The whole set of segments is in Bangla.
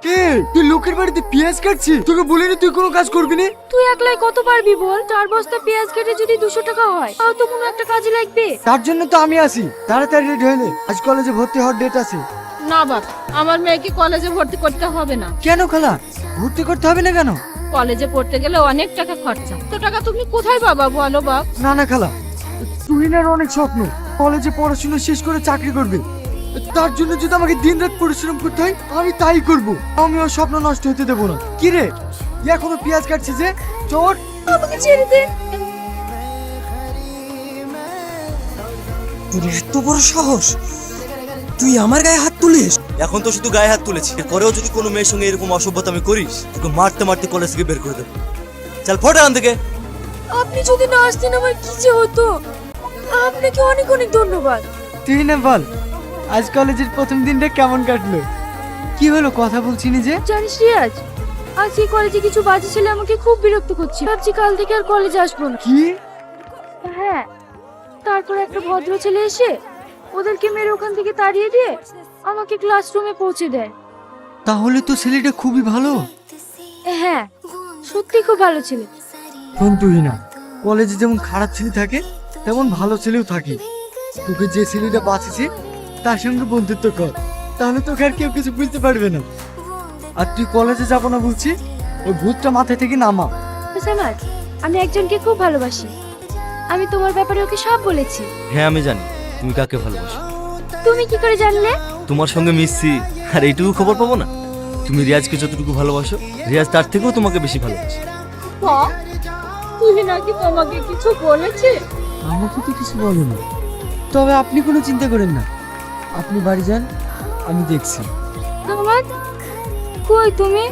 কে তুই লোকের বাড়িতে পেঁয়াজ কাটছিস? তোকে বলিনি তুই কোনো কাজ করবি না? তুই একলাই কত পারবি বল? 4 বস্তা পেঁয়াজ কেটে যদি 200 টাকা হয়, তাও তো কোনো একটা কাজে লাগবে। তার জন্য তো আমি আসি, তাড়াতাড়ি রেডি হলে আজ কলেজে ভর্তি হওয়ার ডেট আছে। না বাবা, আমার মেয়েকে কলেজে ভর্তি করতে হবে না। কেন খালা, ভর্তি করতে হবে না কেন? কলেজে পড়তে গেলে অনেক টাকা খরচা। তো টাকা তুমি কোথায় পাবা বলো বাপ? না না খালা, তুহিনের অনেক স্বপ্ন কলেজে পড়াশোনা শেষ করে চাকরি করবে। তার জন্য যদি আমাকে দিনরাত পরিশ্রম করতে হয় আমি তাই করব। আমি ওর স্বপ্ন নষ্ট হতে দেবো না। কি রে, এখনো পেঁয়াজ কাটছি যে? চোর, আমাকে ছেড়ে দে। তোর এত বড় সাহস, তুই আমার গায়ে হাত তুলিস? এখন তো শুধু গায়ে হাত তুলেছি, এরপরেও যদি কোনো মেয়ের সঙ্গে এরকম অসভ্যতা আমি করিস, তোকে মারতে মারতে কলেজ থেকে বের করে দেবো। চল ফটো আন থেকে। আপনি যদি না আসতেন আমার কি যে হতো। আপনাকে অনেক অনেক ধন্যবাদ। তুই না বল, আজ কলেজের প্রথম দিনটা কেমন কাটলো? কি হলো, কথা বলছি না যে? জানিস রিয়াজ, আজ এই কলেজে কিছু বাজে ছেলে আমাকে খুব বিরক্ত করছে। ভাবছি কাল থেকে আর কলেজে আসবো না। কি? হ্যাঁ, তারপর একটা ভদ্র ছেলে এসে ওদেরকে মেরে ওখান থেকে তাড়িয়ে দিয়ে আমাকে ক্লাসরুমে পৌঁছে দেয়। তাহলে তো ছেলেটা খুবই ভালো। হ্যাঁ, সত্যি খুব ভালো ছেলে। শোন তুহিনা, কলেজে যেমন খারাপ ছেলে থাকে তেমন ভালো ছেলেও থাকে। তোকে যে ছেলেটা বাঁচিয়েছে তার সঙ্গে বন্ধুত্ব কর, তাহলে তোকে আর কেউ কিছু বুঝতে পারবে না। আর তুই কলেজে যাবো না বলছি, ওই ভূতটা মাথা থেকে নামা। সামাদ, আমি একজনকে খুব ভালোবাসি। আমি তোমার ব্যাপারে ওকে সব বলেছি। হ্যাঁ আমি জানি তুমি কাকে ভালোবাসো। তুমি কি করে জানলে? তোমার সঙ্গে মিশছি, আর এইটুকু খবর পাবো না? তুমি রিয়াজকে যতটুকু ভালোবাসো, রিয়াজ তার থেকেও তোমাকে বেশি ভালোবাসে। তুই নাকি তোমাকে কিছু বলেছে? আমাকে তো কিছু বলেনি, তবে আপনি কোনো চিন্তা করেন না। আপনি বাড়ি যান, আমি দেখছি। সামাদ, কই তুমি?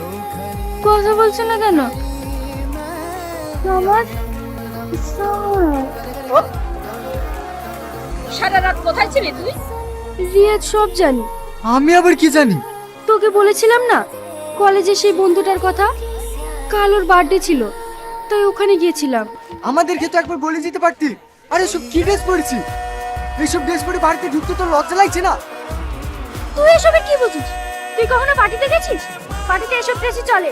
কথা বলছো না কেন? সামাদ, সামাদ। সারা রাত কোথায় ছিলি তুই? রিয়াজ সব জানি। আমি আবার কি জানি? তোকে বলেছিলাম না কলেজে সেই বন্ধুটার কথা। কাল ওর বার্থডে ছিল, তাই ওখানে গিয়েছিলাম। আমাদেরকে তো একবার বলে যেতে পারতি। আরে সব কি ড্রেস পরেছি? এইসব ড্রেস পরে বাড়িতে ঢুকতে তো লজ্জা লাগছে না? তুই এসবের কি বুঝিস? তুই কখনো পার্টিতে গেছিস? পার্টিতে এসব ড্রেসই চলে।